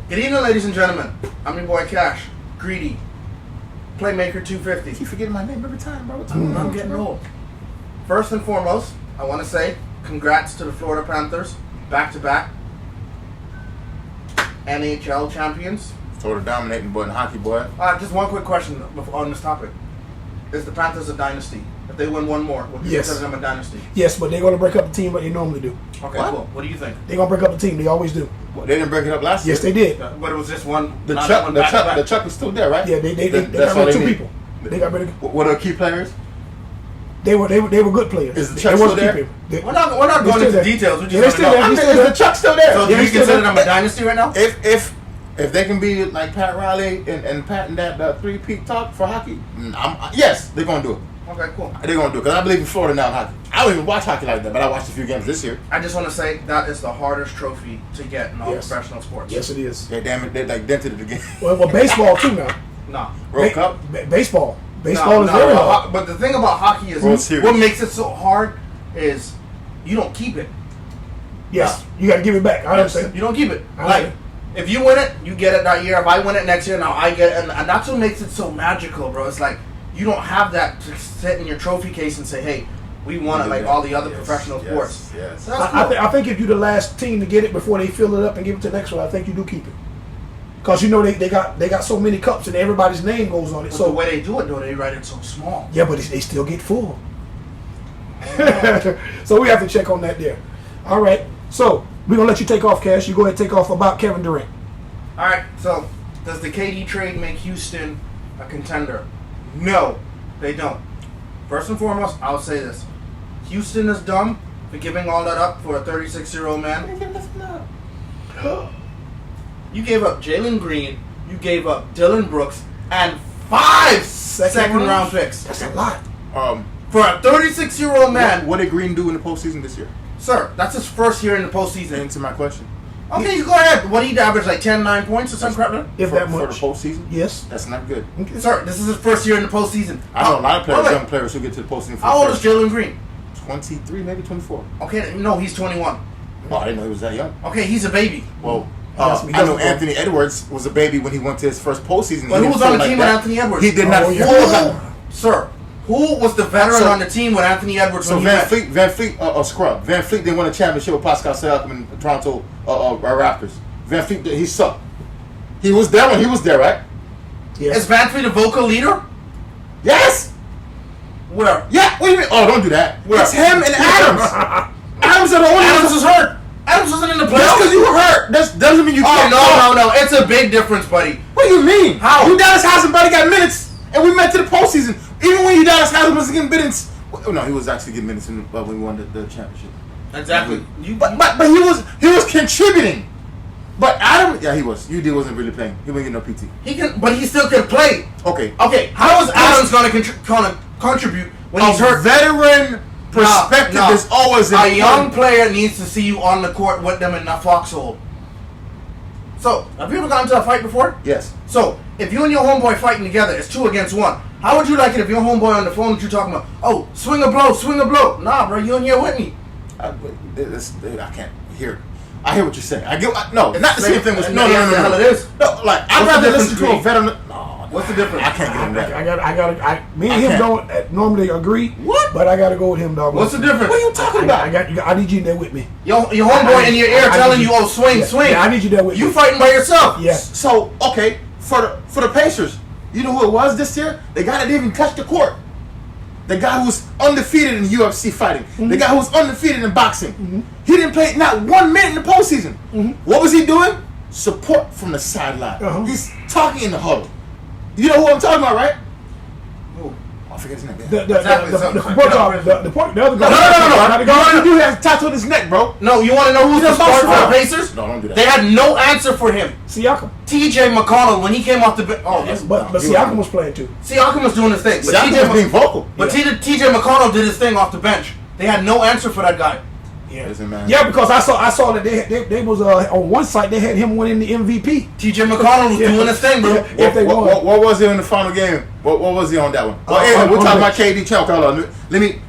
Good evening, ladies and gentlemen. I'm your boy Cash, Greedy, Playmaker 250. Keep forgetting my name every time, bro. I'm getting old. First and foremost, I want to say congrats to the Florida Panthers, back-to-back NHL champions. Florida dominating, boy, in hockey, boy. Just one quick question on this topic. Is the Panthers a dynasty? If they win one more, would you consider them a dynasty? Yes, but they're going to break up the team like they normally do. Okay, What? cool. What do you think? They're going to break up the team. They always do. Well, they didn't break it up last year. Yes, they did. But it was just one. The not Chuck, one the back-to-back. Chuck, the Chuck is still there, right? Yeah, they That's got all rid of they 2 need. people. They got rid of. What are the key players? They were good players. Is the They Chuck wasn't still there? keeping- they- We're not They're going still into there. details. We Yeah, just they're want to still know. there. Is the Chuck still there? So do Yeah, you he's still consider there. them a dynasty right now? If they can be like Pat Riley and patent that 3-peat talk for hockey, yes, they're gonna do it. Okay, cool. They're gonna do it because I believe in Florida now in hockey. I don't even watch hockey like that, but I watched a few games this year. I just want to say that is the hardest trophy to get in all Yes. professional sports. Yes, it is. Yeah, damn it, they like dented it again. Well, baseball too now. No. World Cup. Baseball is very no, hard. but the thing about hockey is World Series. what makes it so hard is you don't keep it. Yes, you got to give it back. I understand. You don't keep it. I Like, understand. if you win it, you get it that year. If I win it next year, now I get it. And that's what makes it so magical, bro. It's like you don't have that to sit in your trophy case and say, hey, we won it like all the other professional sports. Yes. So that's cool. I think if you're the last team to get it before they fill it up and give it to the next one, I think you do keep it. Because you know they got so many cups and everybody's name goes on it. But So the way they do it, though, they write it so small. yeah, but they still get full. So we have to check on that there. All right. So we're gonna let you take off, Cash. You go ahead and take off about Kevin Durant. All right, so does the KD trade make Houston a contender? No, they don't. First and foremost, I'll say this. Houston is dumb for giving all that up for a 36-year-old man. You gave up Jalen Green, you gave up Dylan Brooks, and 5 second-round picks That's a lot. for a 36-year-old man. What did Green do in the postseason this year? Sir, that's his first year in the postseason. Answer my question. Okay, you go ahead. What, he averaged like 10, 9 points or some crap? If for, that for the much. postseason, Yes. that's not good. Sir, this is his first year in the postseason. I know a lot of players, Wait, young players who get to the postseason. For How the old is first Jalen Green? 23, maybe 24. Okay, no, he's 21. Oh, I didn't know he was that young. Okay, he's a baby. Well, He doesn't I know go. Anthony Edwards was a baby when he went to his first postseason. But He who was didn't on the feel team like with that. Anthony Edwards? He did not Oh, yeah. feel like Sir, who was the veteran on the team with Anthony Edwards So when he went? Van Fleet, a scrub. Van Fleet didn't win a championship with Pascal Siakam and the Toronto Raptors. Van Fleet, he sucked. He was there when he was there, right? Yes. Is Van Fleet a vocal leader? Yes. Where? Yeah. What do you mean? Oh, don't do that. Where? It's him and Adams. Adams are the only Adams ones. was hurt. Adams wasn't in the Just because playoffs. you were hurt, that doesn't mean you Oh, can't. no. It's a big difference, buddy. What do you mean? How? Udonis Haslem buddy got minutes, and we met to the postseason. Even when Udonis Haslem was getting minutes, well, no, he was actually getting minutes when we won the championship. Exactly. But he was contributing. But Adam, yeah, he was. UD wasn't really playing. He wasn't getting no PT. But he still could play. Okay. Okay, how is Adams going to contribute when he's hurt? Veteran perspective No. is always A important. young player needs to see you on the court with them in the foxhole. So, have you ever gotten into a fight before? Yes. So, if you and your homeboy fighting together, it's 2 against 1. How would you like it if your homeboy on the phone that you talking about, oh, swing a blow, swing a blow? Nah, bro, you in here with me. I can't hear. I hear what you're saying. No, not the same thing. No. Yes, the hell it is. No, like What's I'd the rather difference, listen to a Green? veteran. No, What's the difference? I can't get in that. Me and I him can't. don't normally agree. What? But I gotta go with him, dog. What's the difference? What are you talking about? I need you there with me. Your homeboy in your ear I telling need you, oh, swing, Yeah, swing. yeah, I need you there with You me. fighting by yourself. Yeah. So okay, for the Pacers, you know who it was this year? The guy that didn't even touch the court. The guy who was undefeated in UFC fighting. The guy who was undefeated in boxing. He didn't play not 1 minute in the postseason. What was he doing? Support from the sideline. He's talking in the huddle. You know who I'm talking about, right? Who? I forget his name. Exactly, The other guy. No. The The other dude has a tattoo on his neck, bro. No, you want to know who's the starter for the Pacers? No, don't do that. They had no answer for him. Siakam. TJ McConnell, when he came off the bench. Oh, yes. But Siakam was playing too. Siakam was doing his thing. But Siakam was being vocal. But TJ McConnell did his thing off the bench. They had no answer for that guy. Listen, man. Yeah, because I saw that they was on one site they had him winning the MVP. TJ McConnell was doing his thing, bro. If they won. What was he in the final game? What was he on that one? Well, anyway, we're talking about KD. Hold on. Let me.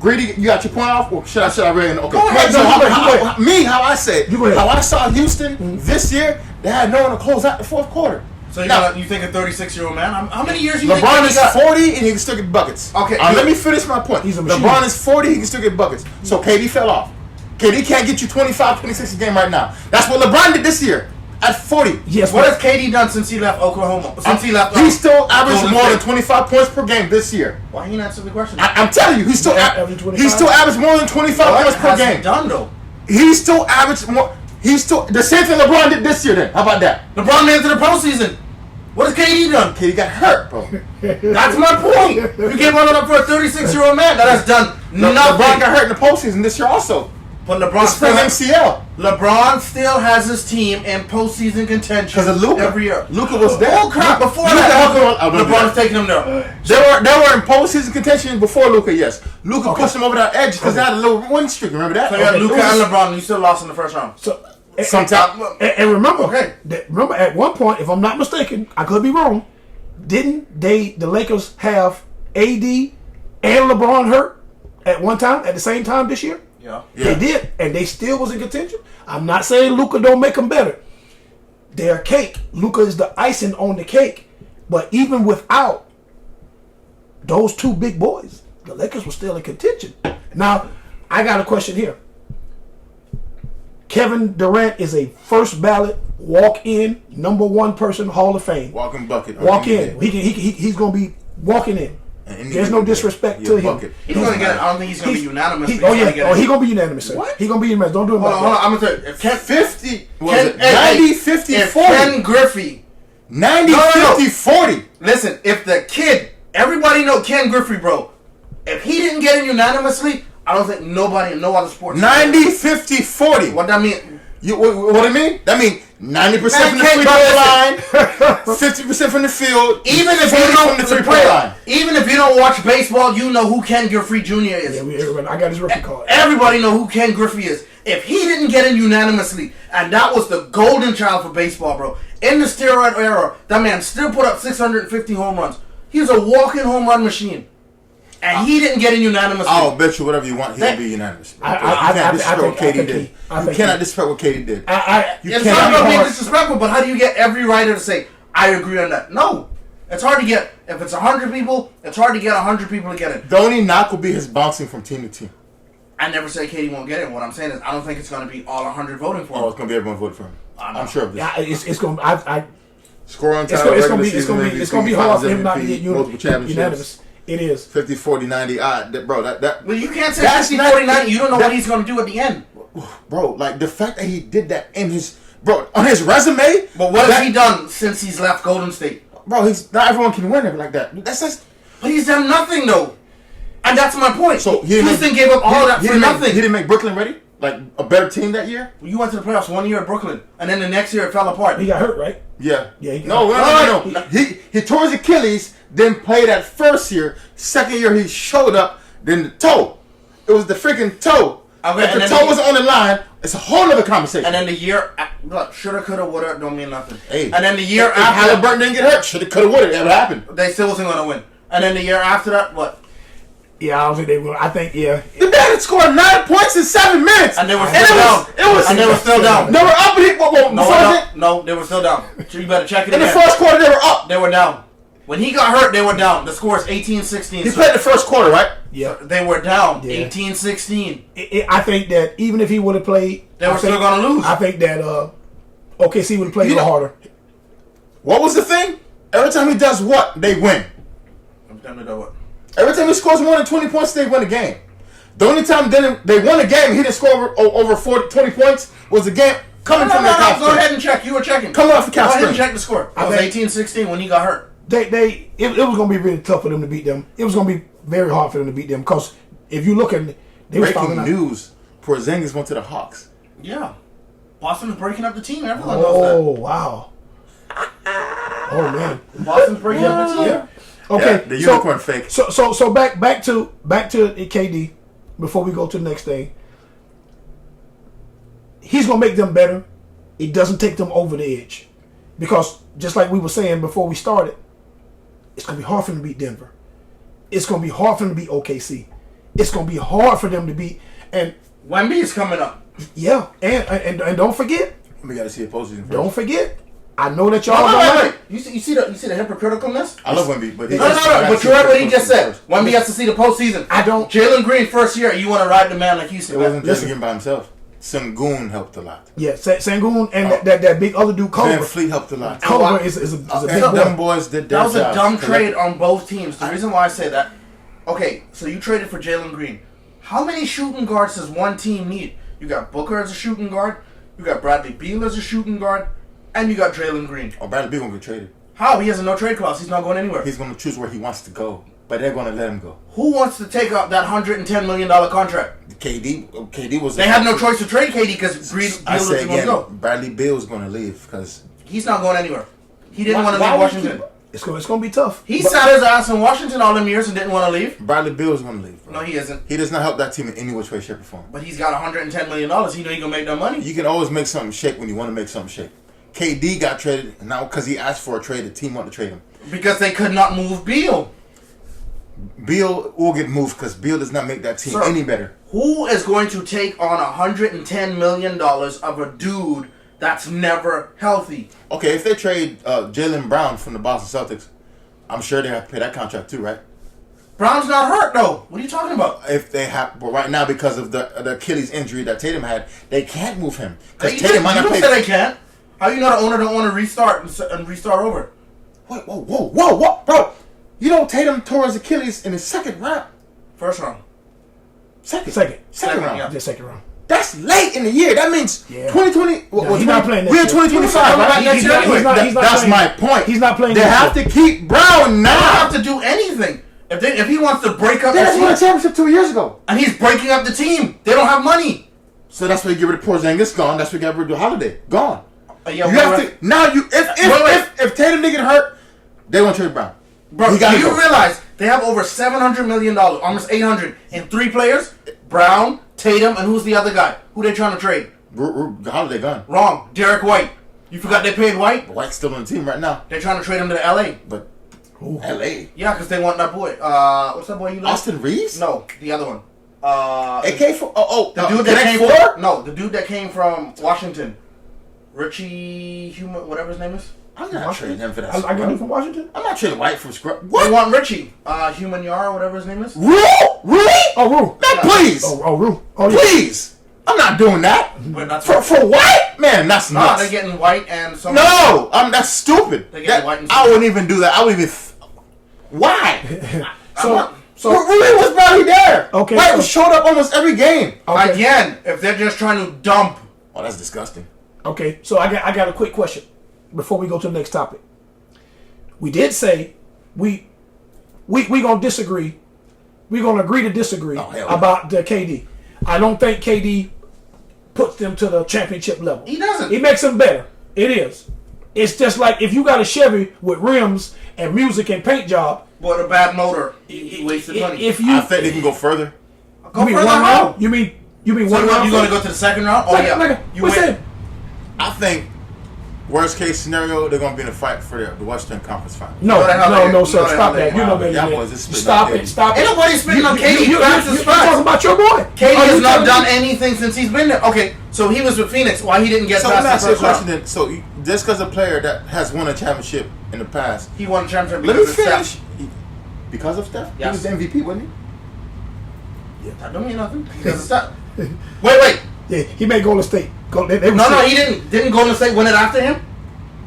Greedy, you got your point off, or should I really? Okay. Go ahead, So no, go ahead. how I say it, You go ahead. how I saw Houston this year, they had no one to close out the fourth quarter. So you, Now, you think a 36-year-old man? How many years do you think LeBron he is got? 40 and he can still get buckets. Okay, Let me finish my point. He's a machine. LeBron is 40, he can still get buckets. So KD fell off. KD can't get you 25, 26 a game right now. That's what LeBron did this year at 40. Yes, What but has KD done since he left Oklahoma? Since he left, He still averaged Golden more than State? 25 points per game this year. Why he not answer the question? I'm telling you, he still averaged 25? he still averaged more than 25 What points per has he game. done though? He still averaged more. He's still the same thing LeBron did this year. Then how about that? LeBron made it to the postseason. What has KD done? KD got hurt, bro. That's my point. You can't run it up for a 36-year-old man that has done LeBron nothing. got hurt in the postseason this year also. But LeBron It's from still, MCL LeBron still has his team in postseason contention because of Luka. every year. Luka was there. Oh crap! Before Luka that, helped him. LeBron's taking him there. They were in postseason contention before Luka. Yes, Luka pushed him over that edge because they had a little win streak. Remember that? So you had Okay. Luka and LeBron, and you still lost in the first round. so Sometimes. and remember, Okay. remember at one point, if I'm not mistaken, I could be wrong. Didn't the Lakers have AD and LeBron hurt at one time at the same time this year? Yeah. They did, and they still was in contention. I'm not saying Luka don't make them better. They're cake. Luka is the icing on the cake. But even without those two big boys, the Lakers were still in contention. Now, I got a question here. Kevin Durant is a first ballot walk-in #1 person Hall of Fame. Walking bucket. Walk in. He's going to be walking in. And There's no disrespect to him. He's going to get it. I don't think he's going to be unanimous. He's but he's gonna get it. going to be unanimous, sir. What? He's going to be unanimous. Don't do it Hold like on, hold that. on. I'm going to tell you. If Ken, 50. Was Ken, it 90, 50, if 40? Ken Griffey, 90, No, no, no. 50, 40. listen, if the kid, everybody know Ken Griffey, bro. If he didn't get it unanimously, I don't think nobody in no other sports. 90, 50, 40. What that mean? What I mean? That mean 90% from the Ken, free bro, throw line, 50% from the field, Even if 40 you from the don't 3-point line. even if you don't watch baseball, you know who Ken Griffey Jr. is. Yeah, I got his rookie card. Everybody know who Ken Griffey is. If he didn't get it unanimously, and that was the golden child for baseball, bro. In the steroid era, that man still put up 650 home runs. He was a walking home run machine. And he didn't get it unanimously. I'll bet you whatever you want, he'll be unanimous. You can't disrespect what KD did. You cannot disrespect what KD did. You It's cannot not be about being hard. disrespectful, but how do you get every writer to say, I agree on that? No. It's hard to get, if it's 100 people, it's hard to get 100 people to get it. The only knock will be his bouncing from team to team. I never say Katie won't get it. What I'm saying is, I don't think it's going to be all 100 voting for Oh, it's him. going to be everyone voting for him. I know. I'm sure of this. Yeah, it's going to Score on it's time, going regular to season be MVP, hard for finals him not to MVP, get multiple championships. unanimous. It is. 50, 40, 90. Bro, that Well, you can't say That's 60, not- 49. You don't know that- what he's going to do at the end. bro, like the fact that he did that in his on his resume. But what that, has he done since he's left Golden State? Bro, he's not everyone can win it like that. That's just But he's done nothing, though. And that's my point. so he didn't Houston make- gave up all that he for didn't make- nothing. he didn't make Brooklyn ready, like a better team that year. You went to the playoffs 1 year at Brooklyn, and then the next year it fell apart. He got hurt, right? Yeah. Yeah, he No, got- no. He tore his Achilles, then played that first year. Second year he showed up, then the toe. It was the freaking toe. Okay, If and the then toe he- was on the line, it's a whole other conversation. And then the year, look, shoulda, coulda, woulda, don't mean nothing. Hey, and then the year if after, Halliburton didn't get hurt, shoulda, coulda, woulda, that would happen. they still wasn't going to win. And then the year after that, what? Yeah, I don't think they will. I think, yeah. The man had scored 9 points in 7 minutes, And they were it still down. was, it was, And they were still down. They were up. And he, No, before no, that, no, they were still down. So you better check it in the again. first quarter, they were up. They were down. When he got hurt, they were down. The score is 18-16. He played the first quarter, right? Yeah. They were down. Yeah. 18-16. I think that even if he would have played, They were still gonna lose. I think that OKC would have played a little harder. What was the thing? Every time he does what, they win. I'm done with that one. Every time he scores more than 20 points, they win a game. The only time they won a game, he didn't score over 20 points, was the game coming from the calf Go strain. ahead and check. You were checking. Coming off the calf Go ahead and strain. check the score. It I was think- 18-16 when he got hurt. It was going to be really tough for them to beat them. It was going to be very hard for them to beat them because if you look at they were Breaking falling out. news: Porzingis went to the Hawks. Yeah. Boston's breaking up the team. Everyone knows Oh wow! Oh man! that. Boston's breaking up the team. Yeah. Okay. Yeah, the unicorn fake. So back to KD before we go to the next thing. He's gonna make them better. It doesn't take them over the edge because just like we were saying before we started, it's gonna be hard for them to beat Denver. It's gonna be hard for them to beat OKC. it's gonna be hard for them to beat. And Wemby is coming up. yeah, and don't forget, We got to see a postseason first. don't forget. I know that y'all No, don't wait, like wait. You see the hypocriticalness? I love Wemby, but No. But you heard what he just said. Wemby has to see the postseason. I don't- Jalen Green first year. You want to ride the man like Houston? It wasn't Listen. just him by himself. Sengun helped a lot. Yeah, Sangoon and that big other dude, Van Culver. Fleet helped a lot. Culver is a big Them boy. boys did their That was a jobs dumb collectively. trade on both teams. The reason why I say that, okay, so you traded for Jalen Green. How many shooting guards does one team need? You got Booker as a shooting guard, you got Bradley Beal as a shooting guard, and you got Jalen Green. Oh, Bradley Beal gonna get traded. How? He has a no trade clause. He's not going anywhere. He's gonna choose where he wants to go, but they're gonna let him go. Who wants to take up that $110 million contract? KD was. They had no choice to trade KD because Beal I was say going to again, go. Bradley Beal's gonna leave because He's not going anywhere. He didn't want to Why leave would Washington. It's gonna be tough. He But- sat his ass in Washington all them years and didn't want to leave. Bradley Beal's gonna leave. Bro. No, he isn't. He does not help that team in any which way, shape, or form. But he's got $110 million. He know he gonna make that money. You can always make something shake when you want to make something shake. KD got traded, and now because he asked for a trade, the team wanted to trade him. Because they could not move Beal. Beal will get moved because Beal does not make that team Sir. any better. Who is going to take on $110 million of a dude that's never healthy? Okay, if they trade Jaylen Brown from the Boston Celtics, I'm sure they have to pay that contract too, right? Brown's not hurt though. What are you talking about? If they have, but right now because of the Achilles injury that Tatum had, they can't move him because You Tatum might not don't play. say they can't. How you know the owner don't want to restart and restart over? Whoa, bro! You know Tatum tore his Achilles in his second round. First round. Second Second, round. yeah. Just second round. That's late in the year. That means Yeah. 2020. No, he's not playing We're in next year. 2025, right? He's not- he's not- he's not That's playing- my point. he's not playing They next have year. to keep Brown They don't have now. to do anything. If he wants to break up They the just won a team, championship 2 years ago. and he's breaking up the team, they don't have money. So that's why you get rid of Porzingis. Gone. That's why you get rid of Holiday. Gone. Yeah, You have to now. If Tatum didn't get hurt, they want to trade Brown. Bro, He do gotta you go. realize they have over $700 million, almost $800 in 3 players? Brown, Tatum, and who's the other guy? Who they trying to trade? Holiday gone. Wrong. Derek White. You forgot they paid White? White's still on the team right now, They're trying to trade him to LA. but LA. Yeah, because they want that boy. What's that boy you like? Austin Reeves. No, the other one. AK for the dude that came Connect from the dude that came from Washington, Richie Human, whatever his name is. I'm not trading him for that. I got scrub. him from Washington. I'm not trading White for scrub. They What? want Richie, Human Yar, whatever his name is. Really? Oh, Rue. Man, please, Rue. Oh, yeah. please. I'm not doing that But that's for White. Man, that's no, nuts. they're getting White and some. No, that's stupid. They get White and I wouldn't even do that. I wouldn't even. Why? So Rui was barely there. Okay, White so- showed up almost every game. okay. Again, if they're just trying to dump, Oh, that's disgusting. Okay, so I got a quick question before we go to the next topic. We did say we gonna disagree. We're gonna agree to disagree Oh, hell no. about the KD. I don't think KD puts them to the championship level. he doesn't. It makes them better. It is. It's just like if you got a Chevy with rims and music and paint job. But a bad motor, he wasted money. If you I think they can go further. Go you mean further one how? round, you mean So one round? you going to go to the second round? Oh yeah, you what's win. that? I think worst case scenario they're gonna be in a fight for the Western Conference Final. No, No, the hell they- no, sir. no, the Stop hell they- that. You know better Y'all than boys that. is spitting Stop on it. Stop it. Ain't nobody spitting on KD. You That's his talking facts. about your boy. KD Are you has not telling done me- anything since he's been there. Okay, so he was with Phoenix. Why he didn't get So let me past ask the you a first question round? then. So just because a player that has won a championship in the past, He won a championship let me because of finish. Steph. Because of Steph, Yes. he was the MVP, wasn't That don't mean nothing. Because of Steph. Wait. Yeah, he made Golden State. They was No, sick. he didn't. Didn't Golden State win it after him?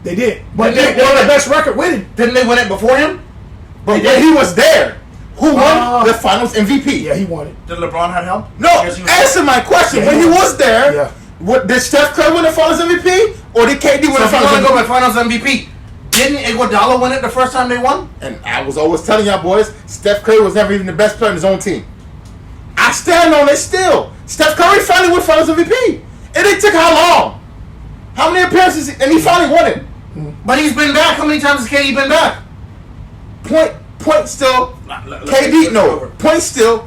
They did, but Didn't they they- won the best record with him. Didn't they win it before him? But They when did. he was there, who won the Finals MVP? Yeah, he won it. Did LeBron have help? No, Because he was- answer my question. Yeah, when he he won. was there, Yeah. did Steph Curry win the Finals MVP or did KD win So the if you Finals want to go by MVP? Finals MVP, didn't Iguodala win it the first time they won? And I was always telling y'all boys, Steph Curry was never even the best player on his own team. I stand on it still. Steph Curry finally won Finals MVP. And it took how long? How many appearances? And he finally won it. But he's been back. How many times has KD been back? Point still. let's KD, no. over. Point still.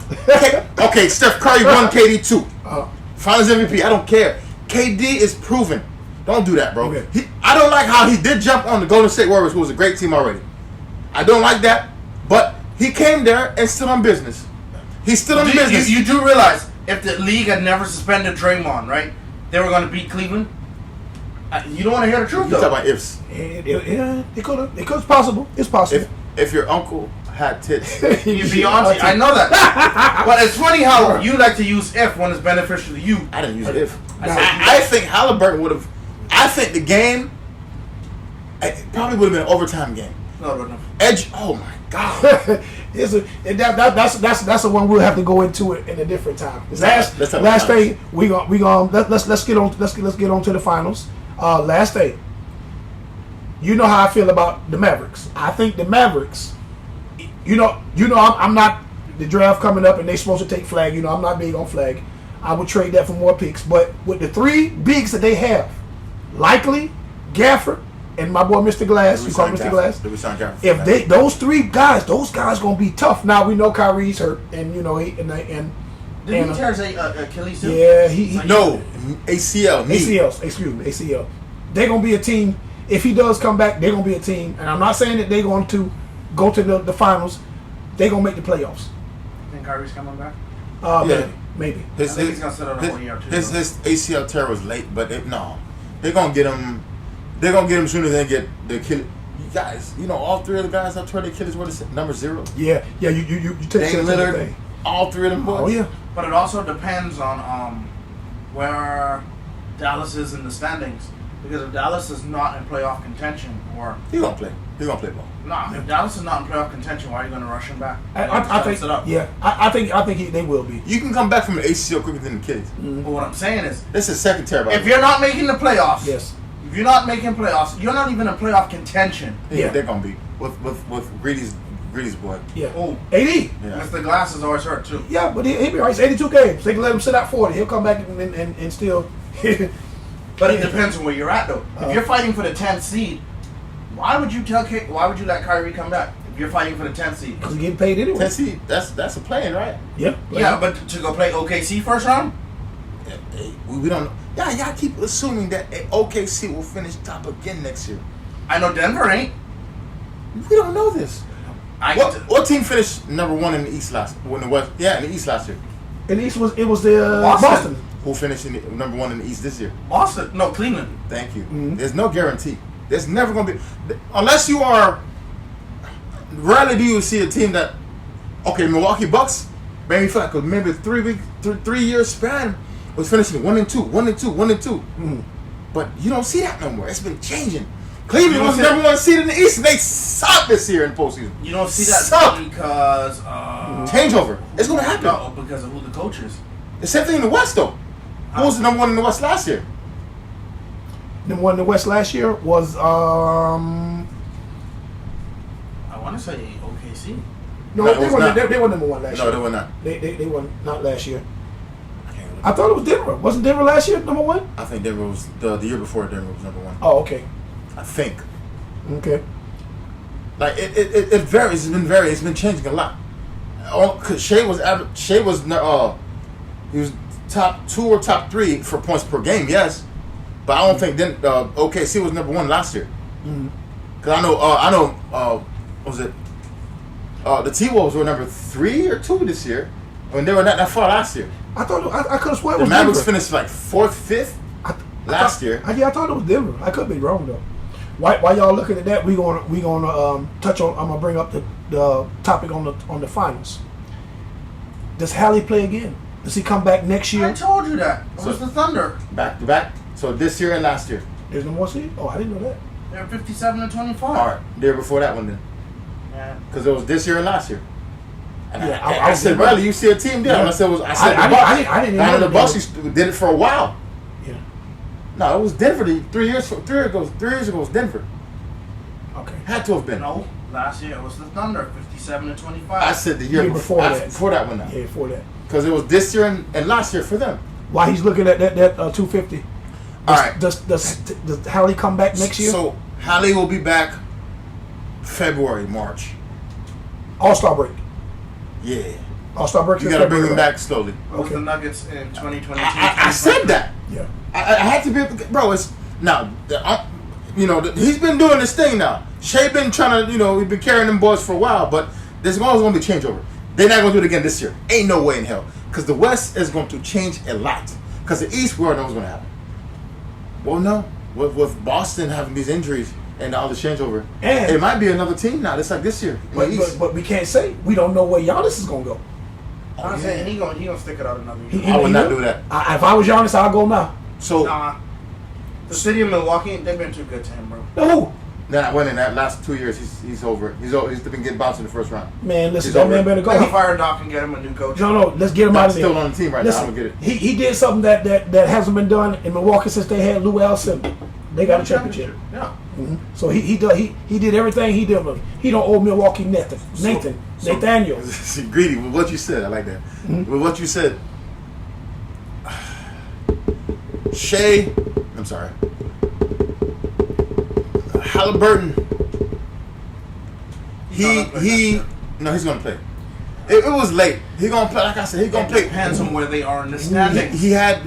Okay, Steph Curry won KD too. Finals MVP. I don't care. KD is proven. Don't do that, bro. Okay. I don't like how he did jump on the Golden State Warriors, who was a great team already. I don't like that. But he came there and stood on business. He's still in the You, business. you do realize if the league had never suspended Draymond, right, they were going to beat Cleveland. You don't want to hear the truth, You though. talk about ifs. Yeah, it could have. It's possible. It's possible. If your uncle had tits, You Beyonce, I know that. But it's funny how you like to use if when it's beneficial to you. I didn't use if. I I think Halliburton would have. I think the game. It probably would have been an overtime game. No, no, no. Edge. Oh my God. That's the one we'll have to go into it in a different time. Let's talk about Last finals. thing let's get on to the finals. Last thing. You know how I feel about the Mavericks. I think the Mavericks. I'm not the draft coming up and they supposed to take flag. I'm not big on flag. I would trade that for more picks. But with the 3 bigs that they have, Likely, Gafford, and my boy Mr. Glass, you call him Mr. Glass. If those 3 guys, those guys gonna be tough. Now we know Kyrie's hurt, and Didn't he tear his Achilles too? yeah, he No, ACL. Knee. ACL. They're gonna be a team. If he does come back, they're gonna be a team. And I'm not saying that they're going to go to the finals. They're gonna make the playoffs. Think Kyrie's coming back? Yeah. Maybe. I think he's gonna sit out a whole year or two. His ACL tear was late, but they're gonna get him. They're gonna get him sooner than get the Achilles. You guys, all 3 of the guys up toward the Achilles. What is it? Number 0. Yeah. You take Dame the Lillard. thing. All 3 of them boys. Oh yeah. But it also depends on where Dallas is in the standings. Because if Dallas is not in playoff contention, or He gonna play. He gonna play ball. if Dallas is not in playoff contention, why are you going to rush him back? I think. Set up. Yeah. I think they will be. You can come back from an ACL quicker than the Achilles. But what I'm saying is, This is second tear. by the if way. you're not making the playoffs, Yes. if you're not making playoffs, you're not even in playoff contention. Yeah. They're gonna be with Greedy's boy. Yeah. Oh, AD. Yeah. Mr. Glass is always hurt too. Yeah, but he'll be right. It's 82 games. They can let him sit out 40. He'll come back and still. But it depends on where you're at, though. If you're fighting for the 10th seed, why would you let Kyrie come back? If you're fighting for the 10th seed, Because he's getting paid anyway. Tennessee, that's a play-in, right? Yeah. yeah, but to go play OKC first round, We don't know. Y'all keep assuming that OKC will finish top again next year. I know Denver ain't. We don't know this. What team finished number 1 in the East last? In the West? Yeah, in the East last year. At least it was the Boston. Boston. Who finished number 1 in the East this year? Boston, no, Cleveland. Thank you. Mm-hmm. There's no guarantee. There's never going to be, unless you are. Rarely do you see a team that, Milwaukee Bucks, maybe for like maybe 3 year span was finishing 1-2, 1-2, 1-2. But you don't see that no more. It's been changing. Cleveland was the number 1 seed in the East, and they sucked this year in the postseason. You don't see that Suck. because Changeover. It's going to happen. no, because of who the coach is. The same thing in the West, though. Who was the number 1 in the West last year? The one in the West last year was I want to say OKC. no, No, it they was were not. they were number 1 last No, year. they were not. They were not last year. I thought it was Denver. Wasn't Denver last year number 1? I think Denver was the year before. Denver was number 1. Oh, okay. I think. Okay. Like it varies. It's been varying. It's been changing a lot. Cause Shea was he was top 2 or top 3 for points per game. Yes, but I don't think then OKC was number 1 last year. Cause I know what was it? The T-Wolves were number 3 or 2 this year, when they were not that far last year. I thought I could have sworn it The was Mavericks Denver. finished like 4th, 5th last year. I thought it was Denver. I could be wrong though. While y'all looking at that, we gonna touch on. I'm gonna bring up the topic on the finals. Does Hallie play again? Does he come back next I year? told you that. It was the Thunder. Back to back. So this year and last year. There's no more seed. Oh, I didn't know that. They're 57-25. All right, the year before that one then. Yeah. Because it was this year and last year. And Yeah, I said, rarely you see a team there. Yeah. Unless it was, I said I the Bucks. didn't even Now know the that. Bucks did it for a while. Yeah. No, it was Denver. 3 years ago. 3 years ago it was Denver. Okay. Had to have been. No, last year it was the Thunder, 57-25. I said the year Year before before that. that. Before that one now. Yeah, for that. Because it was this year and last year for them. While he's looking at that 250. All right. Does Hallie come back next year? So Hallie will be back February, March. All-Star break. Yeah. All-Star break. You is got to bring February, him right? back slowly. It was the Nuggets in 2022. I said that. Yeah. I had to be, bro. It's now, he's been doing this thing now. Shea been trying to, he's been carrying them boys for a while, but there's always going to be changeover. They're not going to do it again this year. Ain't no way in hell. Because the West is going to change a lot. Because the East, we already know what's going to happen. Well, no. With Boston having these injuries and all the changeover, And- it might be another team now. It's like this year. in the East. But we can't say. We don't know where Giannis is going to go. I'm saying he gonna stick it out another year. He- I would not he- do that. If I was Giannis, I'll go now. So, Nah. The city of Milwaukee, they've been too good to him, bro. No. now winning that last 2 years, he's over. He's been getting bounced in the first round. Man, listen, He's that over. man better go. They can fire Doc and get him a new coach. No, let's get him out Doc's of there. still on the team right now. I don't get it. He did something that hasn't been done in Milwaukee since they had Lou Alcindor. They got a championship. Yeah. So he did everything he did. He don't owe Milwaukee nothing. Nathaniel. See, greedy with what you said. I like that. With what you said, Shea. I'm sorry. Halliburton. No, he's gonna play. It was late. He gonna play. Like I said, he gonna It play. depends on where they are in the standings. He had.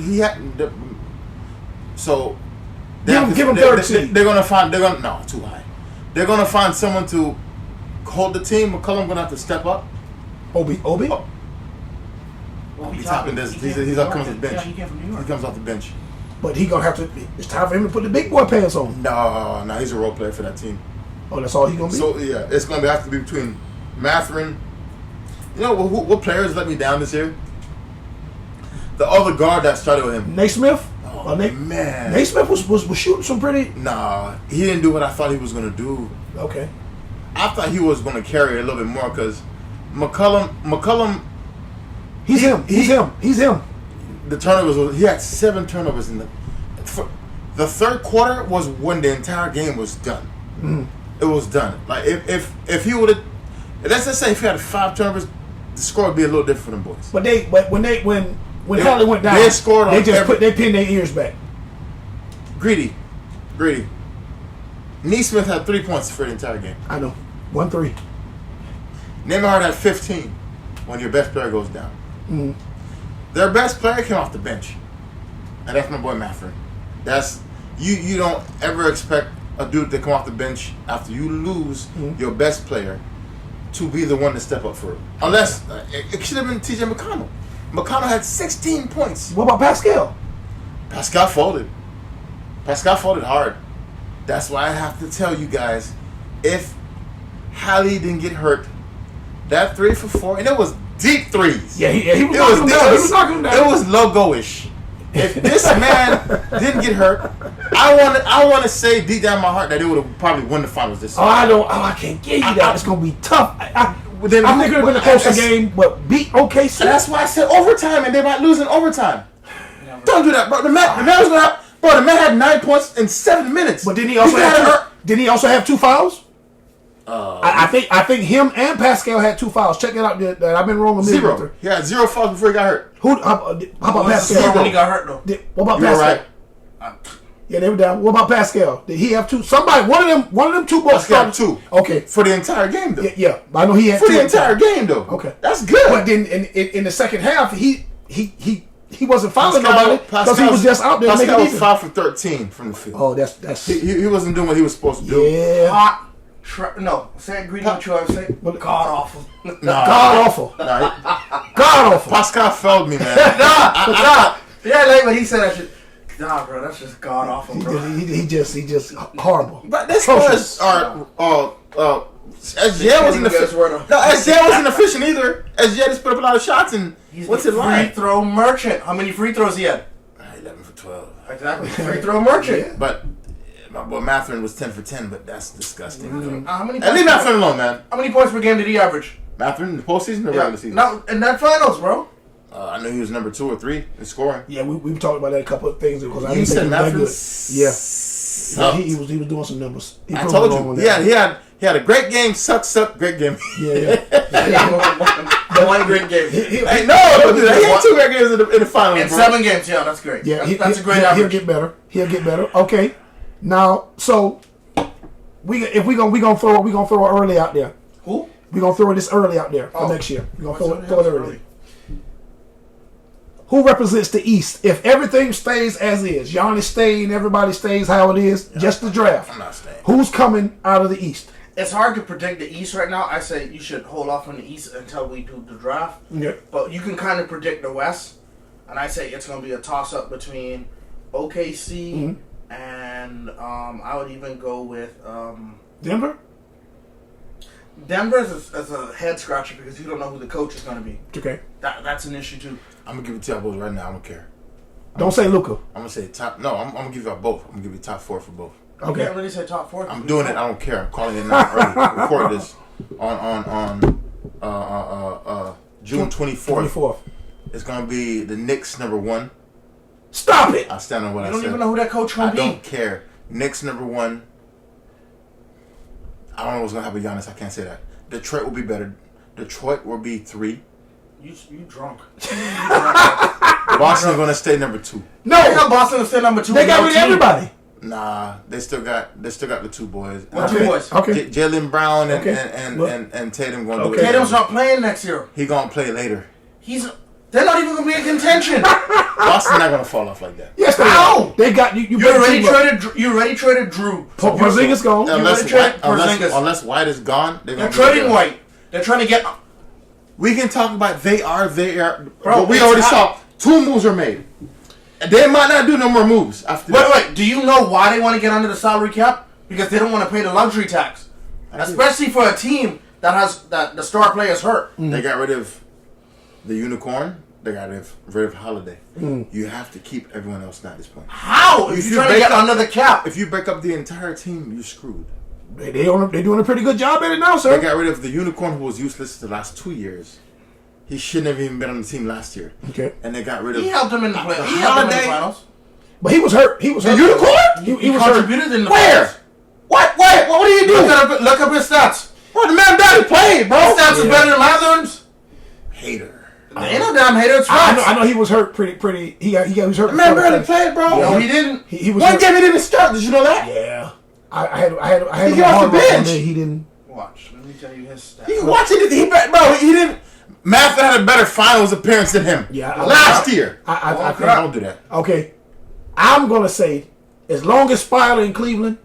So Give him third seed. They're gonna find. They're gonna no too high. They're gonna find someone to hold the team. McCollum gonna have to step up. Obi. Oh, he's hopping this. He's up comes off the bench. Yeah, he came from New He York. comes off the bench. But he gonna have to. It's time for him to put the big boy pants on. No, he's a role player for that team. Oh, that's all he gonna be. So yeah, it's gonna have to be between Mathurin. You know what players let me down this year? The other guard that started with him. Naismith. Oh, man. Naismith was shooting some pretty. Nah, he didn't do what I thought he was gonna do. Okay. I thought he was gonna carry it a little bit more because McCollum. He's him. The turnovers. He had 7 turnovers in the third quarter was when the entire game was done. It was done. Like if he would have, let's just say if he had 5 turnovers, the score would be a little different for them boys. But when Harley went down, they scored on they just every- they pinned their ears back. Greedy. Neesmith had 3 points for the entire game. I know. 1-3. Nembhard had 15 when your best player goes down. Their best player came off the bench, and that's my boy Mathurin. That's you don't ever expect a dude to come off the bench after you lose your best player to be the one to step up for it. Unless it should have been T.J. McConnell. McConnell had 16 points. What about Pascal? Pascal folded. Pascal folded hard. That's why I have to tell you guys, if Hallie didn't get hurt, that 3 for 4, and it was deep threes. Yeah, he was knocking him down. He was knocking him down. It was logo-ish. If this man didn't get hurt, I want to say deep down in my heart that they would have probably won the finals this year. I can't give you that. It's gonna be tough. I think it would have been a closer game, but beat OKC. And that's why I said overtime, and they might lose in overtime. Don't do that, bro. The man was gonna have, bro. The man had 9 points in 7 minutes. But didn't he also have 2 fouls? I think him and Pascal had 2 fouls. Check that out. That I've been wrong a minute. 0. He had 0 fouls before he got hurt. How about Pascal? Zero when he got hurt though. What about You were Pascal? right. Yeah, they were down. What about Pascal? Did he have 2? Somebody, one of them 2 boys Pascal started. 2. Okay. For the entire game, though. Yeah, I know he had For 2 the at the entire time. game, though. Okay, that's good. But then in the second half, he wasn't fouling nobody because he was just out there Pascal making was defense. 5 for 13 from the field. Oh, that's He wasn't doing what he was supposed to do. yeah. Hot. No, say greedy what you always say. God awful. Nah. God awful. Nah, God awful. Pascal failed me, man. Nah. Yeah, like when he said that shit. Nah, bro, that's just god awful, bro. He just horrible. But this Atrocious. was SJ wasn't efficient. No, SJ wasn't efficient either. SJ just put up a lot of shots and what's it free like? throw merchant. How many free throws he had? 11 for 12. Exactly, free throw merchant. Yeah. But my boy Mathurin was 10 for 10, but that's disgusting. How many? And leave Mathurin alone, man. How many points per game did he average? Mathurin in the postseason or Yeah. regular season? No, in that finals, bro. I knew he was number 2 or 3 in scoring. Yeah, we talked about that a couple of things because I You didn't think said he was that Mathurin good. Yeah, he was doing some numbers. He I proved told me wrong you. on Yeah, that. he had a great game. Suck, great game. Yeah. One great game. Hey, no, don't do that. He had 2 great games in the finals, In bro. 7 games, yeah, that's great. Yeah, That's a great He'll average. get better. He'll get better. Okay. Now, so if we gonna throw it early out there. Who? We gonna throw this early out there for Oh. next year. We gonna What's throw it early. Who represents the East? If everything stays as is, Giannis staying, everybody stays how it is, just the draft. I'm not staying. Who's coming out of the East? It's hard to predict the East right now. I say you should hold off on the East until we do the draft. Yeah. But you can kind of predict the West, and I say it's going to be a toss-up between OKC and I would even go with Denver? Denver is a head scratcher because you don't know who the coach is going to be. Okay. That's an issue too. I'm gonna give it to y'all both right now. I don't care. Don't say Luka. I'm gonna say top. No, I'm gonna give y'all both. I'm gonna give you top 4 for both. You Okay. can't really say top 4. I'm doing it. I don't care. I'm calling it now. Early. Record this on June 24th. 24th. It's gonna be the Knicks #1. Stop it! I stand on what You I don't said. even know who that coach going I to be. don't care. Knicks #1. I don't know what's gonna happen with Giannis. I can't say that. Detroit will be better. Detroit will be 3. You drunk. Boston gonna stay #2. No! I got Boston to stay number 2. They got rid of everybody. Nah, they still got the 2 boys. What 2 boys? Okay. Jalen Brown and, Okay. and Tatum gonna do Okay. it. Tatum's not playing next year. He gonna play later. They're not even going to be in contention. Boston not gonna fall off like that. Yes, they How? are. They got you. You already traded Drew. Porzingis gone. Unless trade White, Porzingis. unless White is gone, They're trading White. They're trying to get. We can talk about they are. Bro, But we it's already hot. saw 2 moves are made. They might not do no more moves after this. Wait. Do you know why they want to get under the salary cap? Because they don't want to pay the luxury tax, especially for a team that has the star players hurt. They got rid of the unicorn. They got rid of Holiday. You have to keep everyone else at this point. How? If you're trying to get under the cap. If you break up the entire team, you're screwed. They doing a pretty good job at it now, They sir. got rid of the unicorn who was useless the last 2 years. He shouldn't have even been on the team last year. Okay. And they got rid of He helped them in the playoffs. He helped them in the Holiday. finals. But he was hurt. He was hurt. unicorn? He was hurt. Contributed in the Where? finals. What? Wait, what do you do? Look up his stats. Bro, the man barely played, bro. His stats are better than Lathern's. Hater. Ain't no damn hater. It's I facts. know he was hurt pretty. He was hurt. The man before the barely play. played, bro. No, he didn't. He was One hurt. game he didn't start. Did you know that? Yeah. I had He him got on off the hard bench. there. He didn't. Watch. Let me tell you his stats. He watching it. He didn't. Matthew had a better finals appearance than him. Yeah, Last year. I think. Don't do that. Okay. I'm gonna say, as long as Spyler in Cleveland,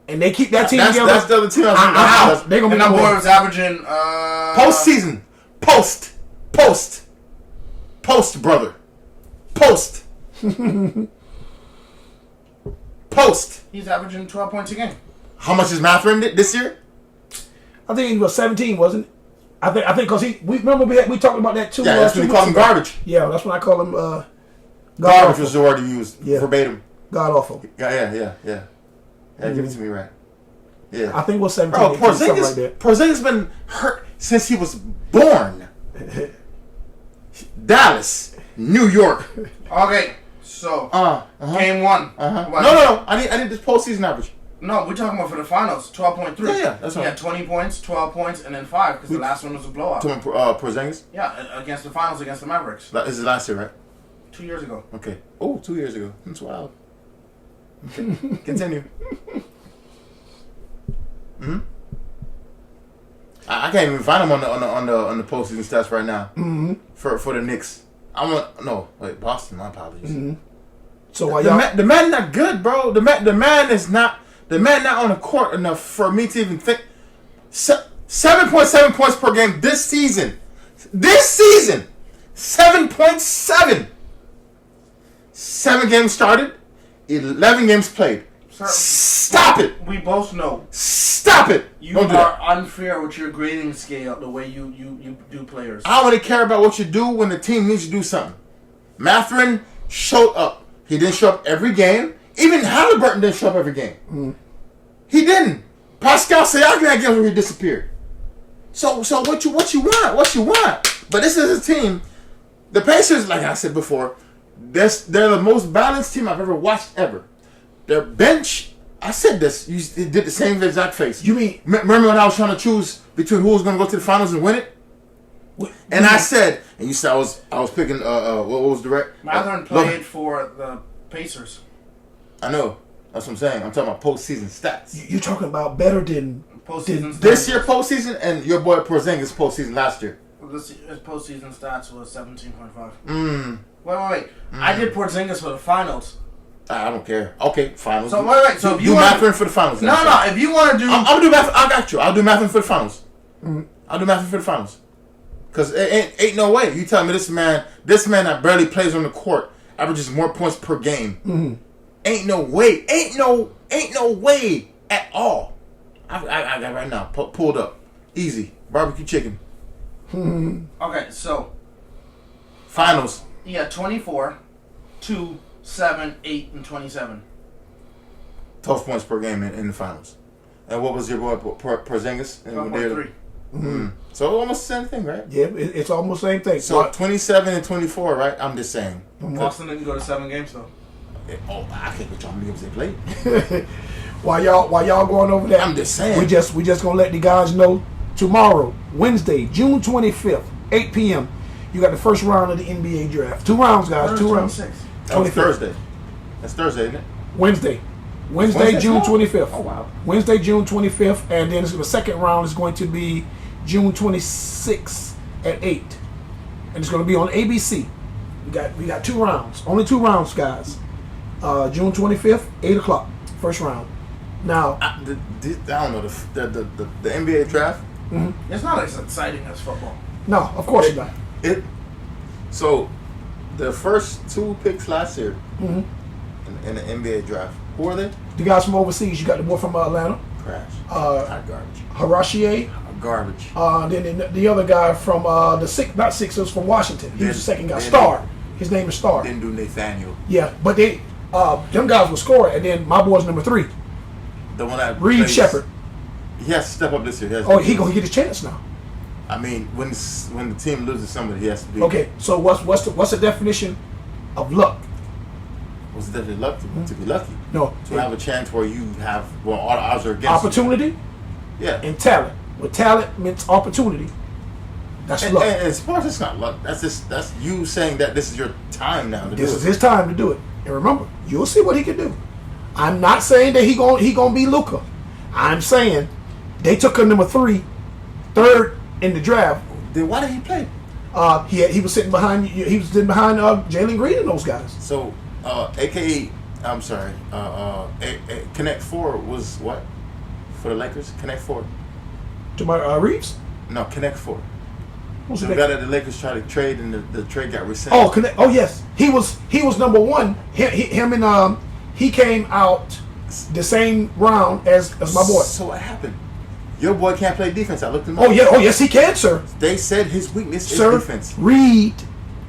and they keep that team together, That's the other team. they're gonna And be that boy winning. was averaging Postseason. Post, brother. Post. He's averaging 12 points a game. How much is Mathurin this year? I think he was 17, wasn't it? I think because we remember we talked about that too. Yeah, that's when 2 we call him weeks ago. garbage. Yeah, that's when I call him god Garbage awful. was the word he used. Yeah. Verbatim. God awful. Yeah, give it to me right. Yeah. I think it was 17. Bro, 18, something like that. Porzingis been hurt since he was born. Dallas, New York. Okay, so game 1. No. I need this postseason average. No, we're talking about for the finals. 12.3. Yeah, that's He right. had 20 points, 12 points, and then 5 because the last one was a blowout. To Porzingis. Yeah, against the finals against the Mavericks This is last year, right? 2 years ago. Okay. Oh, 2 years ago. That's wild. Okay. Continue. I can't even find him on the postseason stats right now. For the Knicks. Boston. My apologies. So while y'all, The man not good, bro. The man not on the court enough for me to even think. 7.7 points per game this season. 7.7. 7 games started, 11 games played. Sir, Stop it! we both know Stop it! you Don't do are that. unfair with your grading scale the way you do players. I only care about what you do when the team needs to do something. Mathurin showed up. He didn't show up every game. Even Halliburton didn't show up every game. He didn't. Pascal Siakam had games where he disappeared. So what you want? What you want? But this is a team. The Pacers, like I said before, they're the most balanced team I've ever watched ever. Their bench, I said this. You did the same exact face. you mean Remember when I was trying to choose between who was going to go to the finals and win it? And I said, and you said I was picking what was the right? Mathurin played for the Pacers. I know. That's what I'm saying. I'm talking about postseason stats. you talking about better than Postseason This year postseason and your boy Porzingis postseason last year. His postseason stats was 17.5. Wait. I did Porzingis for the finals. I don't care. Okay, finals. So wait. So if you do want math for the finals. no. If you want to do, I'll do math. I got you. I'll do math for the finals. I'll do math for the finals. Cause it ain't no way. You tell me this man that barely plays on the court averages more points per game. Ain't no way. Ain't no way at all. I got right now pulled up. Easy barbecue chicken. okay. So Finals. yeah, 24, 2, 7, 8, and 27. 12 points per game in the finals. And what was your boy Porzingis? 12.3. So almost the same thing, right? Yeah, it's almost the same thing. So 27 and 24, right? I'm just saying. Boston didn't go to 7 games though. Oh, I can't get y'all many games they played. while y'all going over that, I'm just saying. we just gonna let the guys know tomorrow, Wednesday, June 25th, 8 p.m. You got the first round of the NBA draft. 2 rounds, guys. 2 rounds. 26. That was 25th. Thursday. That's Thursday, isn't it? Wednesday, Wednesday? June 25th. Oh, wow. Wednesday, June 25th, and then the second round is going to be June 26th at 8, and it's going to be on ABC. We got 2 rounds, only 2 rounds, guys. June 25th, 8 o'clock, first round. Now, I don't know the NBA draft. It's not as exciting as football. no, of course not. So the first 2 picks last year in the NBA draft. Who are they? The guys from overseas. You got the boy from Atlanta, Crash. Uh, Garbage. Harashier. Garbage. Then the other guy from not Sixers, from Washington. He was the second guy. Then- Star. His name is Star. Didn't do Nathaniel. Yeah, but them guys will score, and then my boy's number 3, The one that Reed plays- Shepard. He has to step up this year. Oh, he gonna get his chance now. I mean, when the team loses somebody, he has to be. Okay, so what's the definition of luck? Was that luck to be lucky? No, To have a chance where you have all the odds are against opportunity you. Yeah. and talent. Well, talent means opportunity. That's And, luck. and sports, it's not luck. That's you saying that this is your time now to This do is it. his time to do it. And remember, you'll see what he can do. I'm not saying that he gonna be Luka. I'm saying they took him number 3, third in the draft. Then why did he play? He was sitting behind Jalen Green and those guys. So, AKA, I'm sorry, Connect 4 was what for the Lakers? Connect 4. To my Reeves. No, Connect 4. Who's The the guy next? that the Lakers tried to trade and the trade got rescinded. Oh, connect. Oh, yes. He was number 1. Him and he came out the same round as my boy. So what happened? Your boy can't play defense. I looked him up. Oh yeah. Oh yes, he can, sir. They said his weakness Sir, is defense. Reed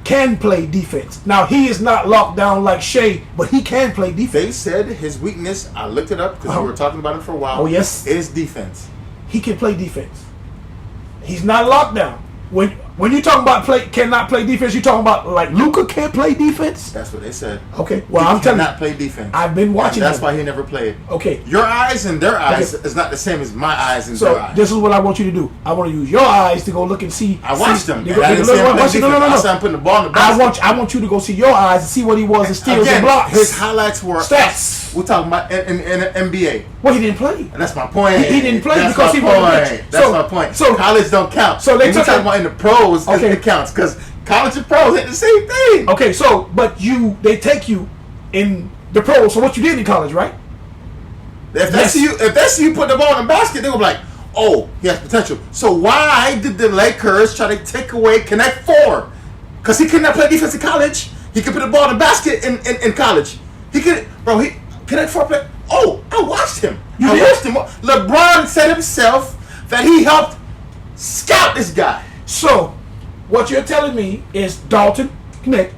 can play defense. Now he is not locked down like Shea, but he can play defense. They said his weakness. I looked it up because we were talking about it for a while. Oh, yes. Is defense. He can play defense. He's not locked down. When you talking about cannot play defense, you talking about like Luka can't play defense? That's what they said. Okay. Well, He I'm telling cannot you, play defense. I've been watching And that's him. why he never played. Okay. Your eyes and their eyes Okay. is not the same as my eyes and So their eyes. this is what I want you to do. I want to use your eyes to go look and see. I watched him. They And go- I they didn't go see him look- play watch it. defense. I saw him putting the ball in the basket. I want you to go see your eyes and see what he was in steals Again, and blocks. his highlights were Stats. We're talking about in NBA. Well, he didn't play. And that's my point. He didn't play That's because my he wasn't point. rich. That's So- my point. so- college don't count. so they When we took talking him- about in the pros, Okay. it counts because college and pros ain't the same thing. Okay, so but they take you in the pros. So what you did in college, right? If they see you put the ball in the basket, they're gonna be like, "Oh, he has potential." So why did the Lakers try to take away Connect 4? Because he could not play defense in college. He could put the ball in the basket in college. He could, bro. He Connect 4 play. Oh, I watched him. You I did? watched him. LeBron said himself that he helped scout this guy. So what you're telling me is Dalton Knecht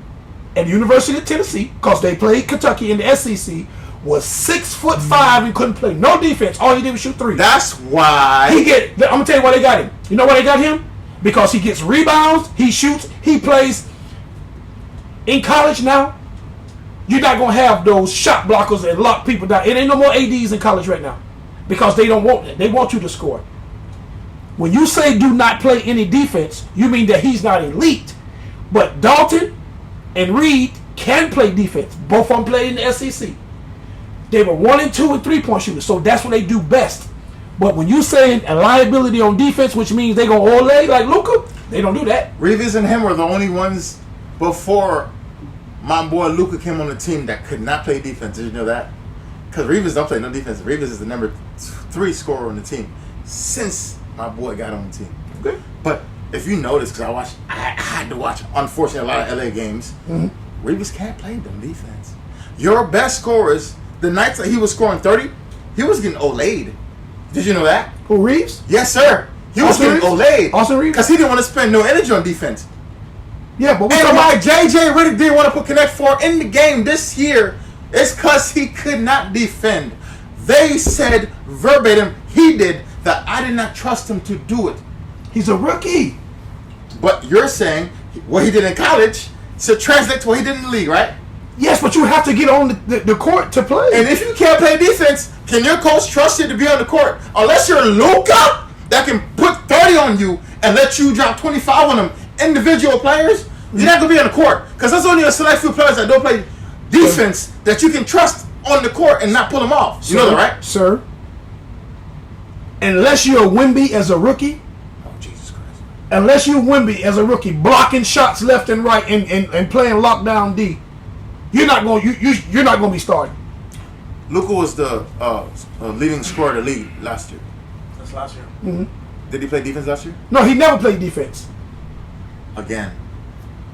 at the University of Tennessee, because they played Kentucky in the SEC, was 6'5" and couldn't play no defense. All he did was shoot 3. That's why. I'm gonna tell you why they got him. You know why they got him? Because he gets rebounds, he shoots, he plays. In college now, you're not gonna have those shot blockers and lock people down. It ain't no more ADs in college right now, because they don't want that. They want you to score. When you say do not play any defense, you mean that he's not elite. But Dalton and Reed can play defense. Both of them played in the SEC. They were 1 and 2 and 3-point shooters, so that's what they do best. But when you saying a liability on defense, which means they gonna ole like Luka, they don't do that. Reeves and him were the only ones before my boy Luka came on a team that could not play defense. Did you know that? Because Reeves don't play no defense. Reeves is the number 3 scorer on the team since my boy got on the team. Okay. But if you notice, because I had to watch, unfortunately, a lot of LA games, Reeves can't play them defense. Your best scorers, the nights that he was scoring 30, he was getting Olayed. Did you know that? Who, Reeves? Yes, sir. He was Austin getting Reeves? Olayed. Austin Reeves? Because he didn't want to spend no energy on defense. Yeah, but we And talking why about JJ really didn't want to put Connect 4 in the game this year is because he could not defend. They said verbatim, he did, that I did not trust him to do it. he's a rookie. But you're saying what he did in college should translate to what he did in the league, right? Yes, but you have to get on the court to play. And if you can't play defense, can your coach trust you to be on the court? Unless you're Luka that can put 30 on you and let you drop 25 on them individual players, you're not going to be on the court. Because there's only a select few players that don't play defense that you can trust on the court and not pull them off. You know that, right? Sir, unless you're Wemby as a rookie, Oh, Jesus Christ. unless you're Wemby as a rookie, blocking shots left and right and playing lockdown D, you're not going you're not going to be starting. Luka was the leading scorer of the league last year. That's last year. Did he play defense last year? No, he never played defense. Again,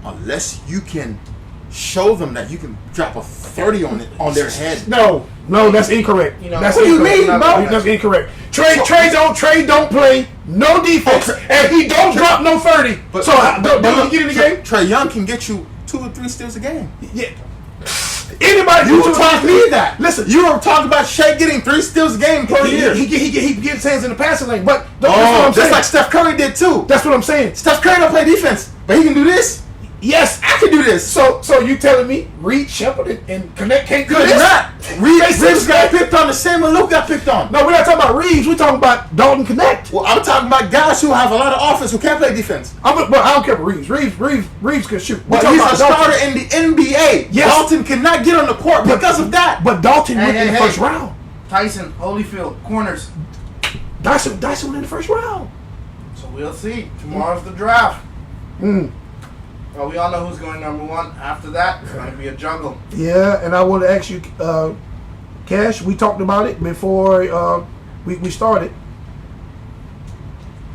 unless you can show them that you can drop a 30 on their head. No, that's incorrect. You know, That's what do you incorrect. mean, bro? That's incorrect. Trey don't play no defense, and he don't drop no 30. But, So don't he get in the game? Trey Young can get you 2 or 3 steals a game. Yeah. Anybody You who taught me that. Listen, You were talking about Shea getting 3 steals a game per year. he gets his hands in the passing lane, but that's what I'm Just saying. like Steph Curry did too. That's what I'm saying. Steph Curry don't play defense, but he can do this. Yes, I can do this. So you telling me Reed Shepard and Connect can't do Good this? not. Reeves got picked on the same way Luke got picked on. No, we're not talking about Reeves. We're talking about Dalton Connect. Well, I'm talking about guys who have a lot of offense who can't play defense. But I don't care for Reeves. Reeves can shoot. We're But talking he's about a Dalton. starter in the NBA. Yes. Dalton cannot get on the court because of that. But Dalton went in the Hey. first round. Tyson, Holyfield, corners. Dyson went in the first round. So we'll see. Tomorrow's the draft. Well, we all know who's going number 1. After that, it's going to be a juggle. Yeah, and I want to ask you, Cash. We talked about it before we started.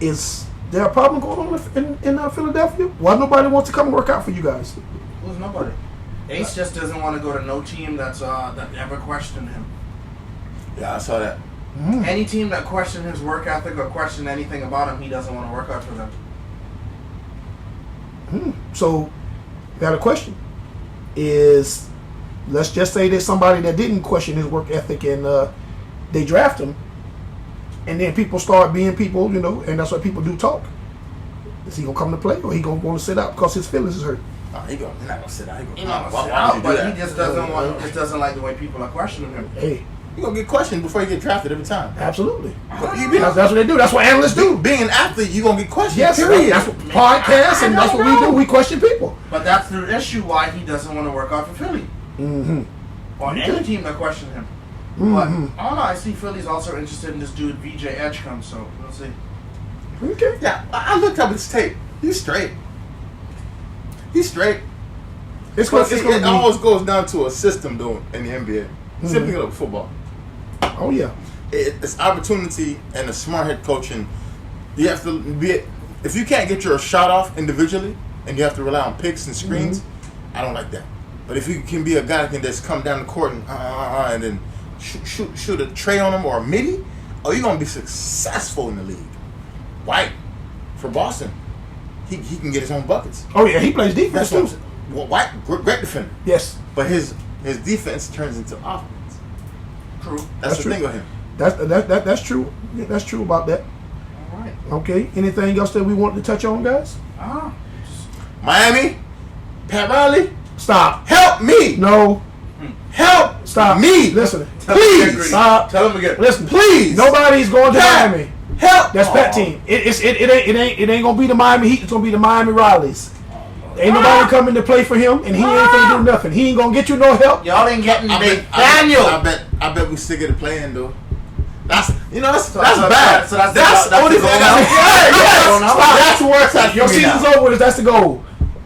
Is there a problem going on in Philadelphia? Why nobody wants to come and work out for you guys? Who's nobody? Ace just doesn't want to go to no team that ever questioned him. Yeah, I saw that. Any team that questioned his work ethic or questioned anything about him, he doesn't want to work out for them. So, got a question. Is, let's just say there's somebody that didn't question his work ethic and they draft him, and then people start being people, and that's why people do talk. Is he gonna come to play, or he gonna want to sit out because his feelings is hurt? Oh, he's not gonna sit out. He not Why sit out, would you do but that? he just doesn't want. He just doesn't like the way people are questioning him. Hey, You're gonna get questioned before you get drafted every time. absolutely. That's That's what they do. That's what analysts do. Being an athlete, you're gonna get questioned. Yes, period. that's what podcasts and that's what we do. We question people. But that's the issue why he doesn't want to work out for Philly. Or any team that questioned him. But I don't know. I see Philly's also interested in this dude VJ Edgecombe, so we'll see. Okay. Yeah, I looked up his tape. He's straight. He's straight. It's But gonna, see, it's gonna it be. always goes down to a system, though, in the NBA. Same thing with football. Oh yeah. It's opportunity and a smart head coach, and you have to be. If you can't get your shot off individually, and you have to rely on picks and screens, I don't like that. But if you can be a guy that can just come down the court and then shoot a tray on him or a midi, you're gonna be successful in the league. White for Boston, he can get his own buckets. Oh yeah. He plays defense That's what I'm too. saying. Well, White, great defender, Yes. but his defense turns into offense. True. That's the true. thing with him. That's true. Yeah, that's true about that. All right. Okay. Anything else that we want to touch on, guys? Miami, Pat Riley, Stop. help me. No. Help Stop. me. Listen. Please. Stop. Tell him again. Listen. Please. Nobody's going to Pat, Miami. help. That's Pat team. It ain't gonna be the Miami Heat. It's gonna be the Miami Rileys. Ain't nobody coming to play for him, and he ain't gonna do nothing. He ain't gonna get you no help. Y'all ain't getting I Daniel. bet we still get a play in though. That's that's so bad. that's the That's goal- only that's the thing. goal now? Yes. That's worse. Your season's over. That's the goal.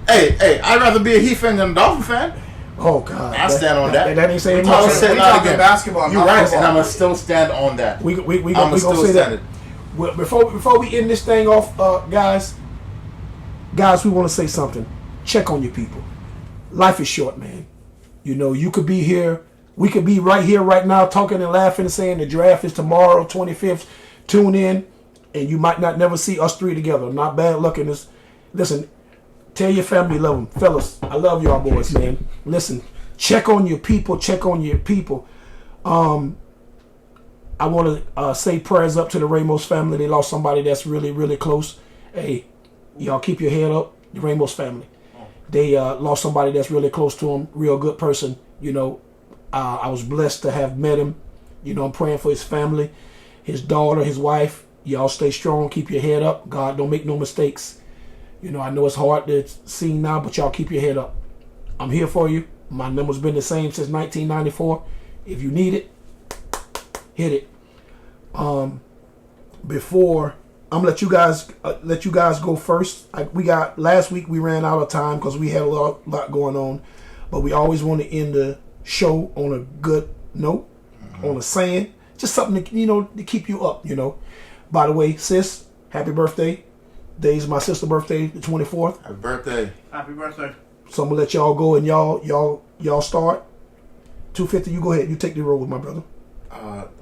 Hey, I'd rather be a Heat fan than a Dolphin fan. Oh God, I stand on that. That ain't saying I'm gonna much. say We it talking again. basketball, You're not right, football. and I'm gonna still stand on that. We I'm gonna still say stand that. it. Well, before we end this thing off, guys, we want to say something. Check on your people. Life is short, man. You know, you could be here. We could be right here, right now, talking and laughing and saying the draft is tomorrow, 25th. Tune in, and you might not never see us three together. Not bad luck in this. Listen, tell your family you love them. Fellas, I love y'all boys, man. Listen, check on your people. Check on your people. I want to say prayers up to the Ramos family. They lost somebody that's really, really close. Hey, y'all keep your head up. The Ramos family. They lost somebody that's really close to them. Real good person. You know, I was blessed to have met him. You know, I'm praying for his family, his daughter, his wife. Y'all stay strong. Keep your head up. God, don't make no mistakes. You know, I know it's hard to see now, but y'all keep your head up. I'm here for you. My number's been the same since 1994. If you need it, hit it. Before I'm gonna let you guys go first. Last week we ran out of time because we had a lot going on, but we always want to end the show on a good note, on a saying, just something to keep you up. By the way, sis, happy birthday. Today's my sister's birthday, the 24th. Happy birthday. Happy birthday. So I'm gonna let y'all go and y'all start. 250, you go ahead. You take the road, my brother.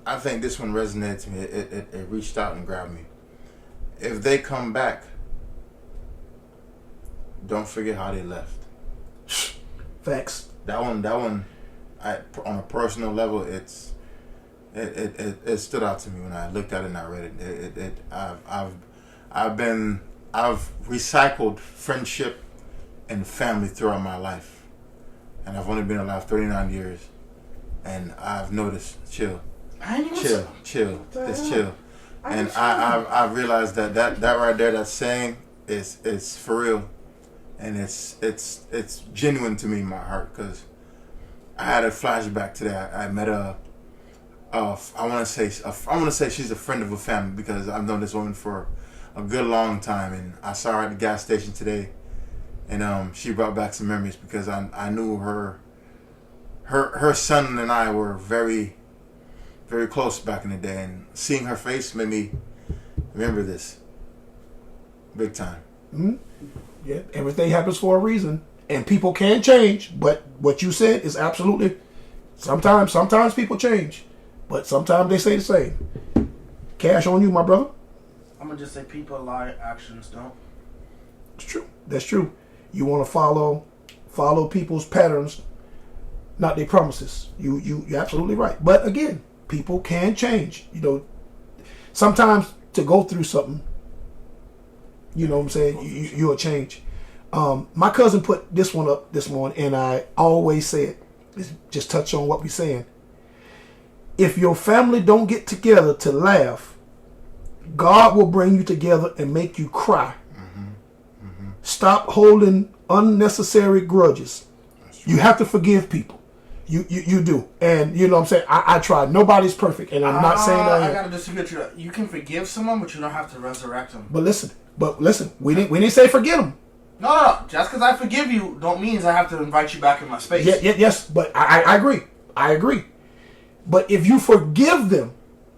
I think this one resonated to me. It reached out and grabbed me. If they come back, don't forget how they left. Facts. That one, on a personal level, it stood out to me when I looked at it and I read it. I've recycled friendship and family throughout my life, and I've only been alive 39 years, and I've noticed chill, just chill, and I realized that right there, that saying is for real, and it's genuine to me in my heart, because I had a flashback to that. I met I want to say she's a friend of a family, because I've known this woman for a good long time, and I saw her at the gas station today, and she brought back some memories, because I knew her son and I were very, very close back in the day, and seeing her face made me remember this big time. Mm-hmm. Yeah, everything happens for a reason, and people can change, but what you said is absolutely. Sometimes people change, but sometimes they stay the same. Cash on you, my brother. I'm gonna just say people lie, actions don't. It's true. That's true. You want to follow people's patterns, not their promises. You're absolutely right. But again, people can change. Sometimes to go through something, you know what I'm saying, you'll change. My cousin put this one up this morning, and I always say it. Just touch on what we're saying. If your family don't get together to laugh, God will bring you together and make you cry. Stop holding unnecessary grudges. You have to forgive people. You do. And you know what I'm saying? I try. Nobody's perfect, and I'm not saying I am. I gotta disagree with you. You can forgive someone, but you don't have to resurrect them. But listen, we didn't say forget them. No. Just because I forgive you don't mean I have to invite you back in my space. Yes, but I agree. But if you forgive them,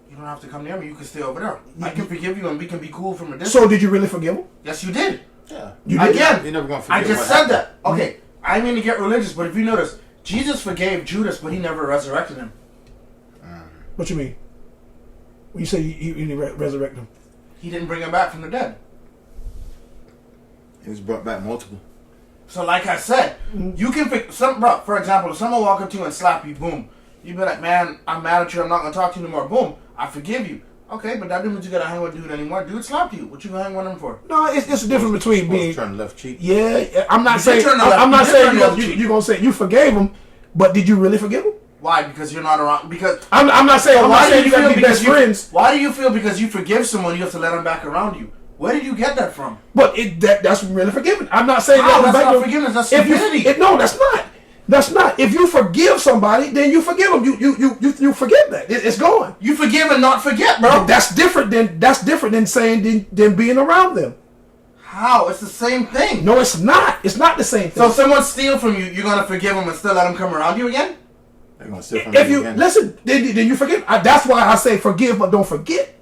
you don't have to come near me. You can stay over there. I can forgive you, and we can be cool from a distance. So did you really forgive them? Yes, you did. Yeah. You did? Again, You're never gonna forget I just what said happened. that. Okay, I mean to get religious, but if you notice, Jesus forgave Judas, but he never resurrected him. What you mean? When you say he resurrected him? He didn't bring him back from the dead. He was brought back multiple. So like I said, you can for example, if someone walk up to you and slap you, boom, you be like, man, I'm mad at you, I'm not gonna talk to you anymore, boom, I forgive you. Okay, but that doesn't mean you gotta hang with dude anymore. Dude slapped you. What you gonna hang with him for? No, it's a difference between being. Turn left cheek. Yeah, I'm not You saying. did turn the I'm not left- you did saying turn the other cheek. you're gonna say you forgave him, but did you really forgive him? Why? Because you're not around. Because I'm not saying. I'm not saying you gotta be best friends. Why do you feel because you forgive someone you have to let them back around you? Where did you get that from? But that's really forgiving. I'm not saying How? that. That's not forgiveness. That's stupidity. No, that's not. That's not. If you forgive somebody, then you forgive them. You forget that. It's gone. You forgive and not forget, bro. That's different than saying than being around them. How? It's the same thing. No, it's not. It's not the same thing. So if someone steals from you, you're gonna forgive them and still let them come around you again? They're gonna steal from if you you again. listen, then you forgive. That's why I say forgive, but don't forget.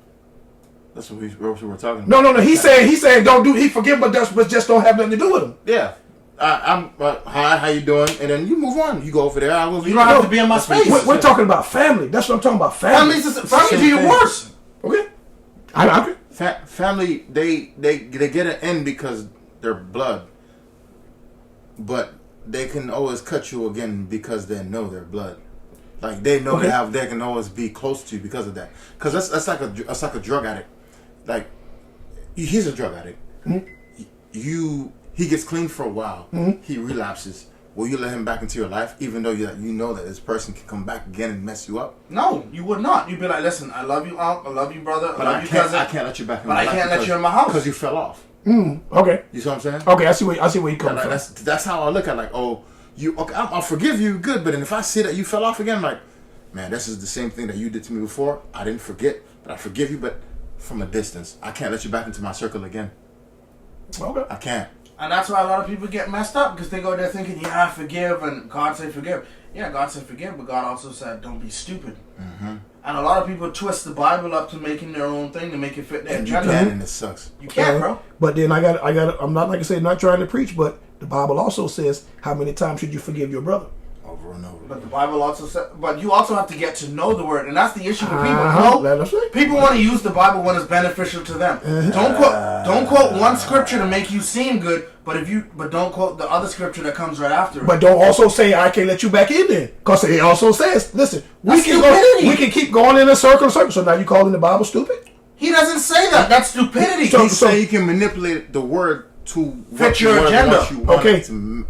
That's what we're talking about. No. He's saying don't do. He forgive, but just don't have nothing to do with him. Yeah. I'm hi, how you doing? And then you move on. You go over there. I will. You don't have to be in my space. We're talking about family. That's what I'm talking about. Family. Family do you worse. Okay. I agree. Family, they get an end because they're blood, but they can always cut you again because they know they're blood. Like they know they can always be close to you because of that. Because that's like a drug addict. Like he's a drug addict. Mm-hmm. He gets clean for a while. Mm-hmm. He relapses. Will you let him back into your life, even though you know that this person can come back again and mess you up? No, you would not. You'd be like, listen, I love you, Unc. I love you, brother. But I can't let you back in my life. But I can't let you in my house because you fell off. Okay. You see what I'm saying? Okay, I see where you come from. That's how I look at I'll forgive you, good. But then if I see that you fell off again, I'm like, man, this is the same thing that you did to me before. I didn't forget, but I forgive you, but from a distance. I can't let you back into my circle again. Okay. I can't. And that's why a lot of people get messed up, because they go there thinking, yeah, I forgive, and God said forgive. Yeah, God said forgive, but God also said don't be stupid. Mm-hmm. And a lot of people twist the Bible up to making their own thing to make it fit their And you agenda. can, and it sucks. You can't, bro. But then I'm not, like I said, not trying to preach, but the Bible also says, how many times should you forgive your brother? Over and over. But the Bible also says, but you also have to get to know the word, and that's the issue with people. That's right. People want to use the Bible when it's beneficial to them. Don't quote one scripture to make you seem good, but don't quote the other scripture that comes right after it. But don't also say I can't let you back in there, because it also says, listen, we can keep going in a circle. So now you calling the Bible stupid? He doesn't say that. That's stupidity. He's saying you can manipulate the word to fit your agenda. Okay,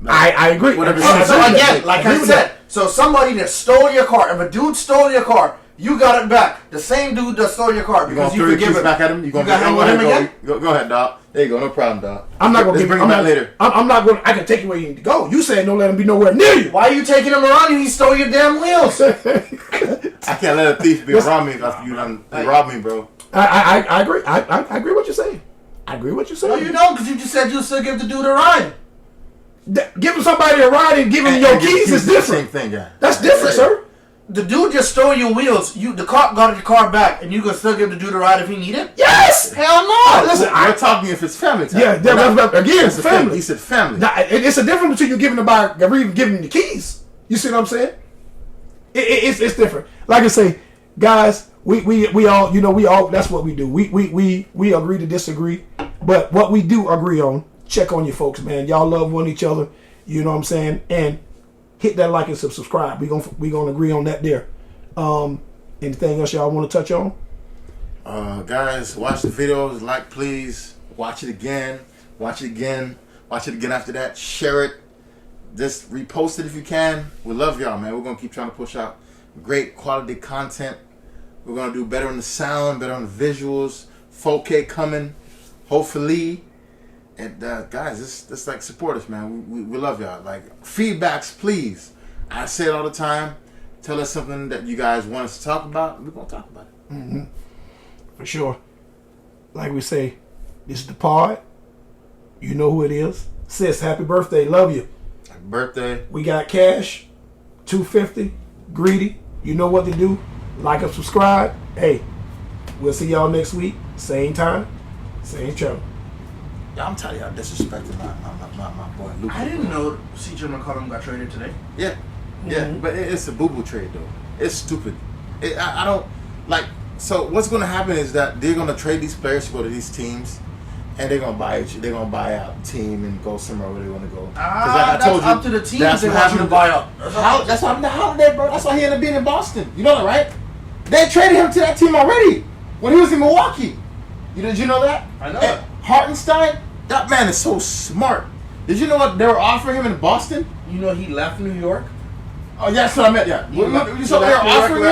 I agree. Whatever. So again, like I said, so somebody that stole your car, if a dude stole your car, you got it back. The same dude that stole your car because you forgive him. Back at him. You gonna hang with him again? Go ahead, dog. There you go. No problem, dog. I'm not gonna bring him back later. I'm not going. I can take you where you need to go. You saying don't let him be nowhere near you. Why are you taking him around? He stole your damn wheels. I can't let a thief be around me after you done rob me, bro. I agree. I agree what you're saying. I agree what you're saying. No, you don't, because you just said you'll still give the dude a ride. Giving somebody a ride and giving your keys is different. Same thing, yeah. That's different, sir. The dude just stole your wheels. The cop got your car back, and you gonna still give the dude a ride if he need it? Yes. Hell no. Listen, we're talking if it's family time. Yeah, again, it's family. He said family. Now, it's a difference between you giving giving the keys. You see what I'm saying? It's different. Like I say, guys, we all that's what we do. We agree to disagree, but what we do agree on, check on your folks, man. Y'all love one each other. You know what I'm saying? And hit that like and subscribe. We gonna agree on that there. Anything else y'all want to touch on? Guys, watch the videos. Like, please. Watch it again. Watch it again. Watch it again after that. Share it. Just repost it if you can. We love y'all, man. We're gonna keep trying to push out great quality content. We're gonna do better on the sound, better on the visuals. 4K coming, hopefully. And guys, just like support us, man. We love y'all. Like feedbacks, please. I say it all the time. Tell us something that you guys want us to talk about. We're gonna talk about it. Mm-hmm. For sure. Like we say, this is the pod. You know who it is. Sis, happy birthday. Love you. Happy birthday. We got cash. $250. Greedy. You know what to do. Like and subscribe. Hey, we'll see y'all next week. Same time, same channel. Yeah, I'm telling y'all, disrespecting my boy Luke. I didn't know CJ McCollum got traded today. Yeah, but it's a boo-boo trade though. It's stupid. I don't like. So what's going to happen is that they're going to trade these players to go to these teams, and they're going to buy out the team and go somewhere where they want to go. That's up to the team. They want you to buy out. That's why I'm the holiday, bro. That's why he ended up being in Boston. You know that, right? They traded him to that team already when he was in Milwaukee. Did you know that? I know that. Hartenstein, that man is so smart. Did you know what they were offering him in Boston? You know he left New York. Oh, yeah, that's what I meant. Yeah, You so they were offering him.